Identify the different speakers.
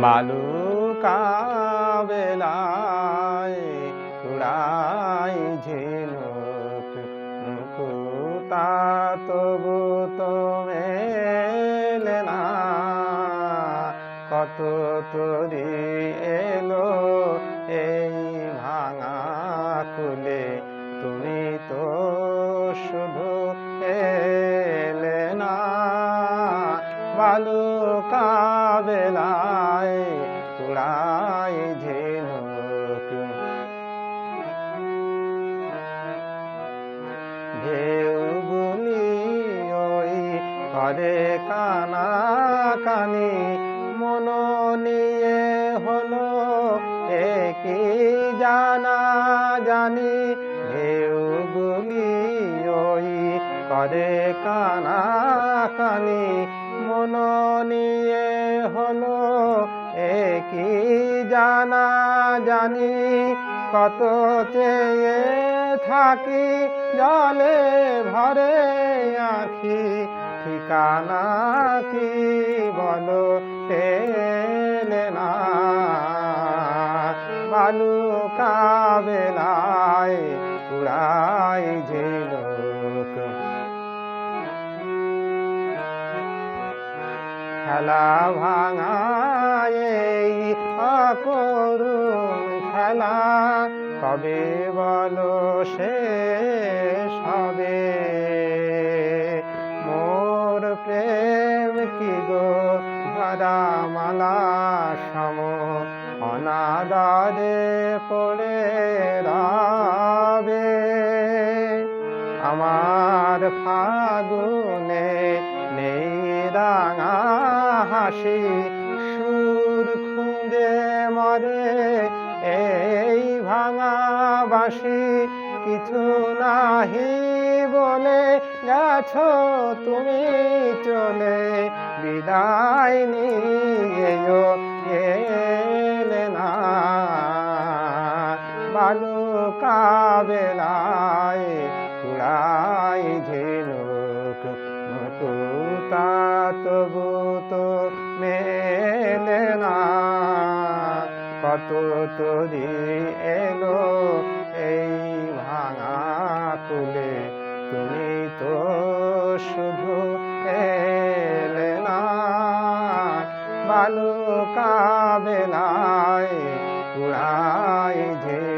Speaker 1: বালুকা বেলায় উড়াই ঝিনুক মুকুতা তবু তো মেলে না। কত তরি এলো এই ভাঙা কুলে, তুমি তো শুধু এলে না। বালুকা বেলায় উড়াই ঝিনুক, ঢেউগুলি ওই করে কানাকানি, মন নিয়ে হলো একই জানা জানি। ঢেউগুলি ওই করে কানাকানি, মন নিয়ে হলো একই জানা জানি। কত চেয়ে থাকি জলে ভরে আঁখি, ঠিকানা কি বলো পেলে না। বালুকা বেলায় উড়াই ঝিনুক, খেলা ভাঙা এই অকরুণ খেলা, কবে বলো শেষ হবে। মোর প্রেম কি গো ধরা মালা সম, অনাদরে পড়ে রবে। আমার ফাগুনে নেই রাঙা হাসি, সুর খুঁজে মরে এই ভাঙা বাঁশি। কিছু নাহি বলে গেছো তুমি চলে, বিদায় নিয়েও গেলে না। বালুকা বেলায় উড়াই ঝিনুক মুকুতা তবু তো মেলে না। কত তরি এলো এই ভাঙা কুলে, তুমি তো শুধু এলে না। বালুকা বেলায় উড়াই ঝিনুক।